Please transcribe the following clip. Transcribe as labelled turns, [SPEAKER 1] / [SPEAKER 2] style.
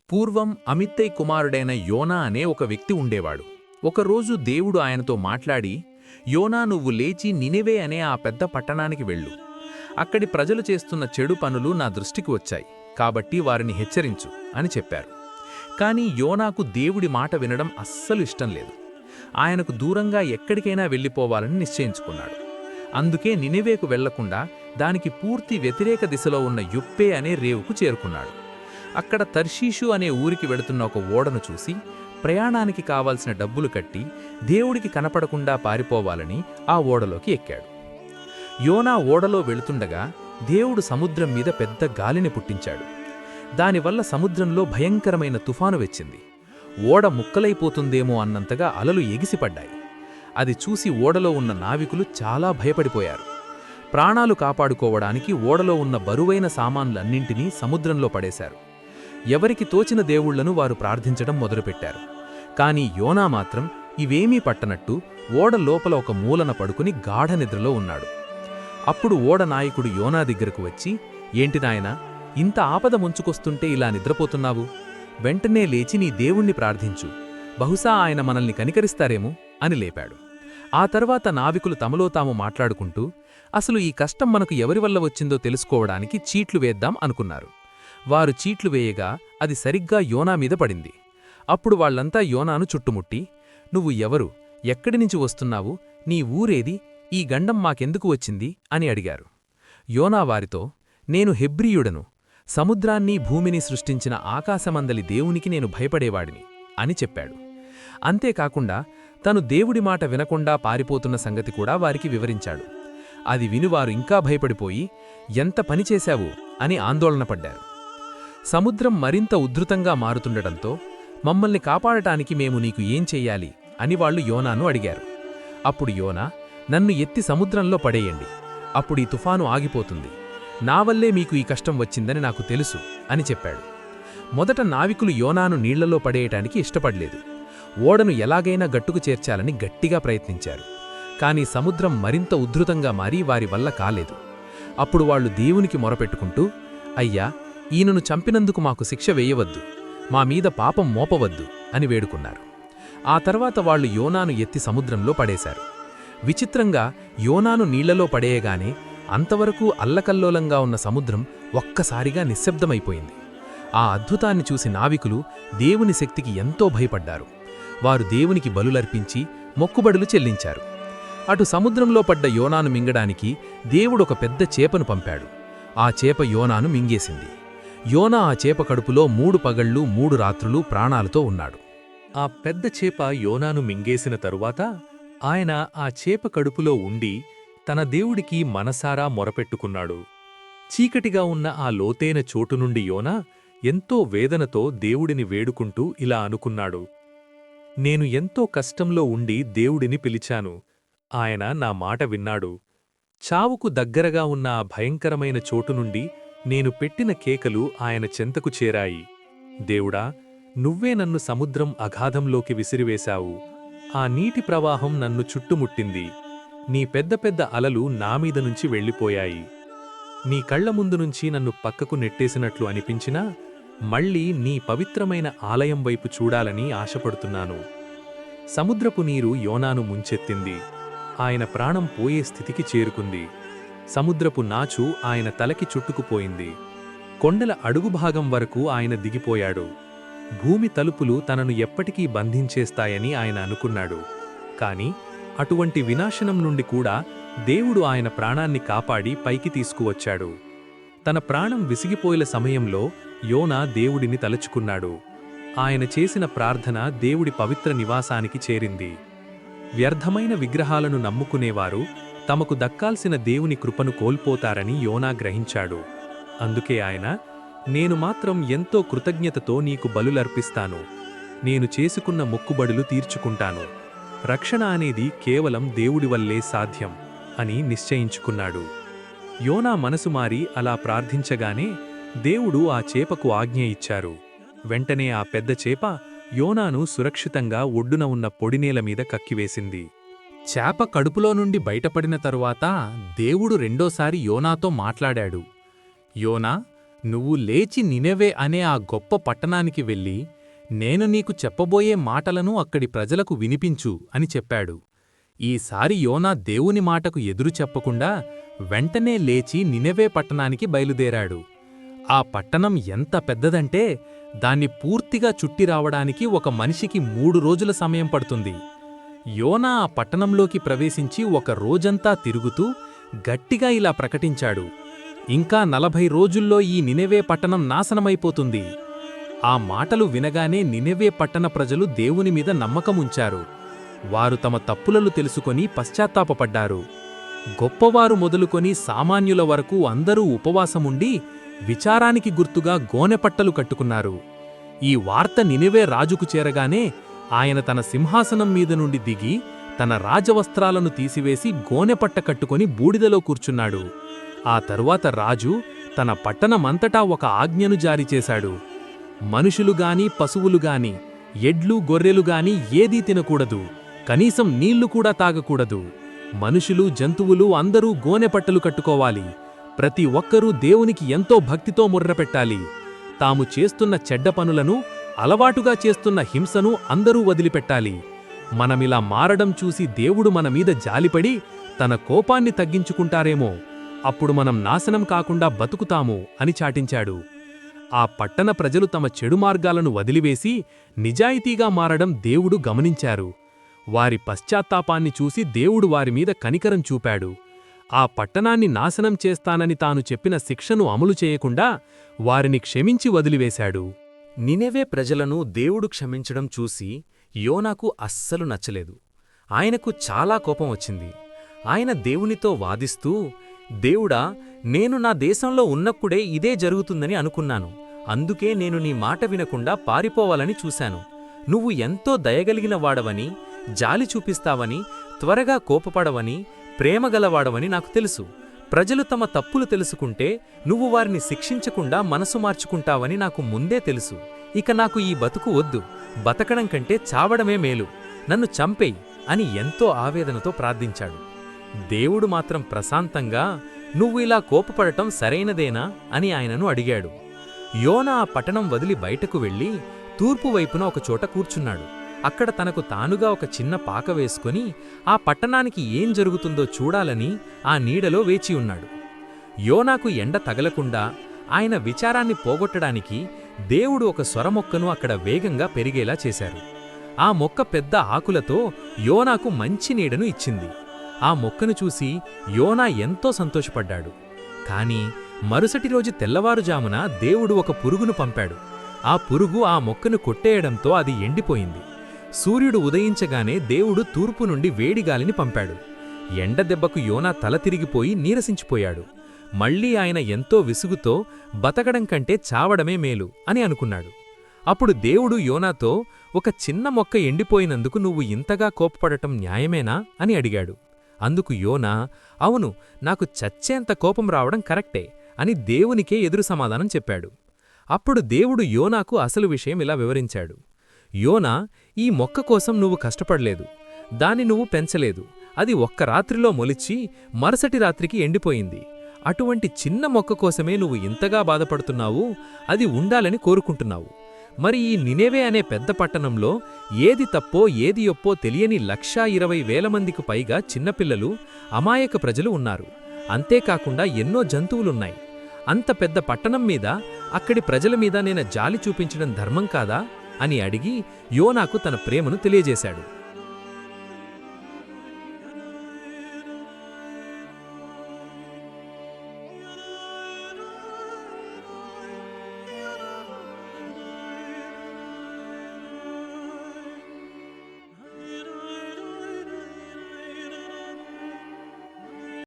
[SPEAKER 1] పూర్వం అమిత్తై కుమారుడైన యోనా అనే ఒక వ్యక్తి ఉండేవాడు. ఒకరోజు దేవుడు ఆయనతో మాట్లాడి, యోనా, నువ్వు లేచి నినెవే అనే ఆ పెద్ద పట్టణానికి వెళ్ళు. అక్కడి ప్రజలు చేస్తున్న చెడు పనులు నా దృష్టికి వచ్చాయి, కాబట్టి వారిని హెచ్చరించు అని చెప్పారు. కాని యోనాకు దేవుడి మాట వినడం అస్సలు ఇష్టం లేదు. ఆయనకు దూరంగా ఎక్కడికైనా వెళ్ళిపోవాలని నిశ్చయించుకున్నాడు. అందుకే నినెవేకు వెళ్లకుండా దానికి పూర్తి వ్యతిరేక దిశలో ఉన్న యుప్పే అనే రేవుకు చేరుకున్నాడు. అక్కడ తర్షీషు అనే ఊరికి వెడుతున్న ఒక ఓడను చూసి ప్రయాణానికి కావాల్సిన డబ్బులు కట్టి దేవుడికి కనపడకుండా పారిపోవాలని ఆ ఓడలోకి ఎక్కాడు. యోనా ఓడలో వెళుతుండగా దేవుడు సముద్రం మీద పెద్ద గాలిని పుట్టించాడు. దానివల్ల సముద్రంలో భయంకరమైన తుఫాను వచ్చింది. ఓడ ముక్కలైపోతుందేమో అన్నంతగా అలలు ఎగిసిపడ్డాయి. అది చూసి ఓడలో ఉన్న నావికులు చాలా భయపడిపోయారు. ప్రాణాలు కాపాడుకోవడానికి ఓడలో ఉన్న బరువైన సామాన్లన్నింటినీ సముద్రంలో పడేశారు. ఎవరికి తోచిన దేవుళ్లను వారు ప్రార్థించడం మొదలుపెట్టారు. కాని యోనా మాత్రం ఇవేమీ పట్టనట్టు ఓడ లోపల ఒక మూలన పడుకుని గాఢ నిద్రలో ఉన్నాడు. అప్పుడు ఓడ నాయకుడు యోనా దగ్గరకు వచ్చి, ఏంటి నాయనా, ఇంత ఆపద ముంచుకొస్తుంటే ఇలా నిద్రపోతున్నావు? వెంటనే లేచి నీ దేవుణ్ణి ప్రార్థించు, బహుశా ఆయన మనల్ని కనికరిస్తారేమో అని లేపాడు. ఆ తర్వాత నావికులు తమలో తాము మాట్లాడుకుంటూ, అసలు ఈ కష్టం మనకు ఎవరివల్ల వచ్చిందో తెలుసుకోవడానికి చీట్లు వేద్దాం అనుకున్నారు. వారు చీట్లు వేయగా అది సరిగ్గా యోనా మీద పడింది. అప్పుడు వాళ్లంతా యోనాను చుట్టుముట్టి, నువ్వు ఎవరు, ఎక్కడినుంచి వస్తున్నావు, నీ ఊరేది, ఈ గండం మాకెందుకు వచ్చింది అని అడిగారు. యోనా వారితో, నేను హెబ్రీయుడను, సముద్రాన్ని భూమిని సృష్టించిన ఆకాశమందలి దేవునికి నేను భయపడేవాడిని అని చెప్పాడు. అంతేకాకుండా తను దేవుడి మాట వినకుండా పారిపోతున్న సంగతి కూడా వారికి వివరించాడు. అది వినువారు ఇంకా భయపడిపోయి, ఎంత పనిచేశావు అని ఆందోళనపడ్డారు. సముద్రం మరింత ఉధృతంగా మారుతుండటంతో, మమ్మల్ని కాపాడటానికి మేము నీకు ఏం చెయ్యాలి అని వాళ్లు యోనాను అడిగారు. అప్పుడు యోనా, నన్ను ఎత్తి సముద్రంలో పడేయండి, అప్పుడీ తుఫాను ఆగిపోతుంది. నా వల్లే మీకు ఈ కష్టం వచ్చిందని నాకు తెలుసు అని చెప్పాడు. మొదట నావికులు యోనాను నీళ్లలో పడేయటానికి ఇష్టపడలేదు. ఓడను ఎలాగైనా గట్టుకు చేర్చాలని గట్టిగా ప్రయత్నించారు. కాని సముద్రం మరింత ఉధృతంగా మారి వారి వల్ల కాలేదు. అప్పుడు వాళ్లు దేవునికి మొరపెట్టుకుంటూ, అయ్యా, ఈయనను చంపినందుకు మాకు శిక్ష వేయవద్దు, మా మీద పాపం మోపవద్దు అని వేడుకున్నారు. ఆ తర్వాత వాళ్లు యోనాను ఎత్తి సముద్రంలో పడేశారు. విచిత్రంగా యోనాను నీళ్లలో పడేయగానే అంతవరకు అల్లకల్లోలంగా ఉన్న సముద్రం ఒక్కసారిగా నిశ్శబ్దమైపోయింది. ఆ అద్భుతాన్ని చూసి నావికులు దేవుని శక్తికి ఎంతో భయపడ్డారు. వారు దేవునికి బలులర్పించి మొక్కుబడులు చెల్లించారు. అటు సముద్రంలో పడ్డ యోనాను మింగడానికి దేవుడొక పెద్ద చేపను పంపాడు. ఆ చేప యోనాను మింగేసింది. యోనా ఆ చేప కడుపులో 3 పగళ్లు 3 రాత్రులు ప్రాణాలతో ఉన్నాడు.
[SPEAKER 2] ఆ పెద్ద చేప యోనాను మింగేసిన తరువాత ఆయన ఆ చేప కడుపులో ఉండి తన దేవుడికి మనసారా మొరపెట్టుకున్నాడు. చీకటిగా ఉన్న ఆ లోతైన చోటు నుండి యోనా ఎంతో వేదనతో దేవుడిని వేడుకుంటూ ఇలా అనుకున్నాడు, నేను ఎంతో కష్టంలో ఉండి దేవుడిని పిలిచాను. ఆయన నా మాట విన్నాడు. చావుకు దగ్గరగా ఉన్న ఆ భయంకరమైన చోటు నుండి నేను పెట్టిన కేకలు ఆయన చెంతకు చేరాయి. దేవుడా, నువ్వే నన్ను సముద్రం అగాధంలోకి విసిరివేశావు. ఆ నీటి ప్రవాహం నన్ను చుట్టుముట్టింది. నీ పెద్ద పెద్ద అలలు నామీద నుంచి వెళ్ళిపోయాయి. నీ కళ్ల ముందు నుంచి నన్ను పక్కకు నెట్టేసినట్లు అనిపించినా మళ్లీ నీ పవిత్రమైన ఆలయం వైపు చూడాలని ఆశపడుతున్నాను. సముద్రపు నీరు యోనాను ముంచెత్తింది. ఆయన ప్రాణం పోయే స్థితికి చేరుకుంది. సముద్రపు నాచు ఆయన తలకి చుట్టుకుపోయింది. కొండల అడుగుభాగం వరకు ఆయన దిగిపోయాడు. భూమి తలుపులు తనను ఎప్పటికీ బంధించేస్తాయని ఆయన అనుకున్నాడు. కాని అటువంటి వినాశనం నుండి కూడా దేవుడు ఆయన ప్రాణాన్ని కాపాడి పైకి తీసుకువచ్చాడు. తన ప్రాణం విసిగిపోయిన సమయంలో యోనా దేవుడిని తలుచుకున్నాడు. ఆయన చేసిన ప్రార్థన దేవుడి పవిత్ర నివాసానికి చేరింది. వ్యర్థమైన విగ్రహాలను నమ్ముకునేవారు తమకు దక్కాల్సిన దేవుని కృపను కోల్పోతారని యోనా గ్రహించాడు. అందుకే ఆయన, నేను మాత్రం ఎంతో కృతజ్ఞతతో నీకు బలులర్పిస్తాను, నేను చేసుకున్న మొక్కుబడులు తీర్చుకుంటాను. రక్షణ అనేది కేవలం దేవుడి వల్లే సాధ్యం అని నిశ్చయించుకున్నాడు. యోనా మనసు మారి అలా ప్రార్థించగానే దేవుడు ఆ చేపకు ఆజ్ఞ ఇచ్చారు. వెంటనే ఆ పెద్ద చేప యోనాను సురక్షితంగా ఒడ్డున ఉన్న పొడినేల మీద కక్కివేసింది.
[SPEAKER 1] చేప కడుపులో నుండి బయటపడిన తరువాత దేవుడు రెండోసారి యోనాతో మాట్లాడాడు. యోనా, నువ్వు లేచి నినెవే అనే ఆ గొప్ప పట్టణానికి వెళ్ళి నేను నీకు చెప్పబోయే మాటలను అక్కడి ప్రజలకు వినిపించు అని చెప్పాడు. ఈసారి యోనా దేవుని మాటకు ఎదురు చెప్పకుండా వెంటనే లేచి నినెవే పట్టణానికి బయలుదేరాడు. ఆ పట్టణం ఎంత పెద్దదంటే దాన్ని పూర్తిగా చుట్టి రావడానికి ఒక మనిషికి 3 రోజుల సమయం పడుతుంది. యోనా ఆ పట్టణంలోకి ప్రవేశించి ఒక రోజంతా తిరుగుతూ గట్టిగా ఇలా ప్రకటించాడు, ఇంకా 40 రోజుల్లో ఈ నినెవే పట్టణం నాశనమైపోతుంది. ఆ మాటలు వినగానే నినెవే పట్టణ ప్రజలు దేవుని మీద నమ్మకముంచారు. వారు తమ తప్పులను తెలుసుకొని పశ్చాత్తాపపడ్డారు. గొప్పవారు మొదలుకొని సామాన్యుల వరకు అందరూ ఉపవాసముండి విచారానికి గుర్తుగా గోనెపట్టలు కట్టుకున్నారు. ఈ వార్త నినెవే రాజుకు చేరగానే ఆయన తన సింహాసనం మీద నుండి దిగి తన రాజవస్త్రాలను తీసివేసి గోనెపట్ట కట్టుకొని బూడిదలో కూర్చున్నాడు. ఆ తరువాత రాజు తన పట్టణమంతటా ఒక ఆజ్ఞను జారీ చేశాడు. మనుషులుగాని పశువులుగాని ఎడ్లు గొర్రెలుగాని ఏదీ తినకూడదు, కనీసం నీళ్లు కూడా తాగకూడదు. మనుషులు జంతువులు అందరూ గోనెపట్టలు కట్టుకోవాలి. ప్రతి ఒక్కరూ దేవునికి ఎంతో భక్తితో ముర్రపెట్టాలి. తాము చేస్తున్న చెడ్డ పనులను, అలవాటుగా చేస్తున్న హింసను అందరూ వదిలిపెట్టాలి. మనమిలా మారడం చూసి దేవుడు మనమీద జాలిపడి తన కోపాన్ని తగ్గించుకుంటారేమో, అప్పుడు మనం నాశనం కాకుండా బతుకుతాము అని చాటించాడు. ఆ పట్టణ ప్రజలు తమ చెడు మార్గాలను వదిలివేసి నిజాయితీగా మారడం దేవుడు గమనించారు. వారి పశ్చాత్తాపాన్ని చూసి దేవుడు వారిమీద కనికరం చూపాడు. ఆ పట్టణాన్ని నాశనం చేస్తానని తాను చెప్పిన శిక్షను అమలు చేయకుండా వారిని క్షమించి వదిలివేశాడు.
[SPEAKER 3] నినెవే ప్రజలను దేవుడు క్షమించడం చూసి యోనాకు అస్సలు నచ్చలేదు. ఆయనకు చాలా కోపం వచ్చింది. ఆయన దేవునితో వాదిస్తూ, దేవుడా, నేను నా దేశంలో ఉన్నప్పుడే ఇదే జరుగుతుందని అనుకున్నాను. అందుకే నేను నీ మాట వినకుండా పారిపోవాలని చూశాను. నువ్వు ఎంతో దయగలిగిన వాడవని, జాలి చూపిస్తావని, త్వరగా కోపపడవని, ప్రేమగలవాడవని నాకు తెలుసు. ప్రజలు తమ తప్పులు తెలుసుకుంటే నువ్వు వారిని శిక్షించకుండా మనసు మార్చుకుంటావని నాకు ముందే తెలుసు. ఇక నాకు ఈ బతుకు వద్దు, బతకడం కంటే చావడమే మేలు, నన్ను చంపేయ్ అని ఎంతో ఆవేదనతో ప్రార్థించాడు. దేవుడు మాత్రం ప్రశాంతంగా, నువ్వు ఇలా కోపపడటం సరైనదేనా అని ఆయనను అడిగాడు. యోనా ఆ పట్టణం వదిలి బయటకు వెళ్ళి తూర్పు వైపున ఒకచోట కూర్చున్నాడు. అక్కడ తనకు తానుగా ఒక చిన్న పాక వేసుకుని ఆ పట్టణానికి ఏం జరుగుతుందో చూడాలని ఆ నీడలో వేచి ఉన్నాడు. యోనాకు ఎండ తగలకుండా ఆయన విచారాన్ని పోగొట్టడానికి దేవుడు ఒక సొరమొక్కను అక్కడ వేగంగా పెరిగేలా చేశారు. ఆ మొక్క పెద్ద ఆకులతో యోనాకు మంచి నీడను ఇచ్చింది. ఆ మొక్కను చూసి యోనా ఎంతో సంతోషపడ్డాడు. కాని మరుసటి రోజు తెల్లవారుజామున దేవుడు ఒక పురుగును పంపాడు. ఆ పురుగు ఆ మొక్కను కొట్టేయడంతో అది ఎండిపోయింది. సూర్యుడు ఉదయించగానే దేవుడు తూర్పు నుండి వేడిగాలిని పంపాడు. ఎండ దెబ్బకు యోనా తల తిరిగిపోయి నీరసించిపోయాడు. మళ్లీ ఆయన ఎంతో విసుగుతో బతకడం కంటే చావడమే మేలు అని అనుకున్నాడు. అప్పుడు దేవుడు యోనాతో, ఒక చిన్న మొక్క ఎండిపోయినందుకు నువ్వు ఇంతగా కోపపడటం న్యాయమేనా అని అడిగాడు. అందుకు యోనా, అవును, నాకు చచ్చేంత కోపం రావడం కరెక్టే అని దేవునికే ఎదురు సమాధానం చెప్పాడు. అప్పుడు దేవుడు యోనాకు అసలు విషయం ఇలా వివరించాడు. యోనా, ఈ మొక్క కోసం నువ్వు కష్టపడలేదు, దాన్ని నువ్వు పెంచలేదు. అది ఒక్క రాత్రిలో మొలిచి మరుసటి రాత్రికి ఎండిపోయింది. అటువంటి చిన్న మొక్క కోసమే నువ్వు ఇంతగా బాధపడుతున్నావు, అది ఉండాలని కోరుకుంటున్నావు. మరి ఈ నినెవే అనే పెద్ద పట్టణంలో ఏది తప్పో ఏది ఒప్పో తెలియని 1,20,000 మందికి పైగా చిన్నపిల్లలు, అమాయక ప్రజలు ఉన్నారు. అంతేకాకుండా ఎన్నో జంతువులున్నాయి. అంత పెద్ద పట్టణం మీద, అక్కడి ప్రజల మీద నేను జాలి చూపించడం ధర్మం కాదా అని అడిగి యోనాకు తన ప్రేమను తెలియజేశాడు.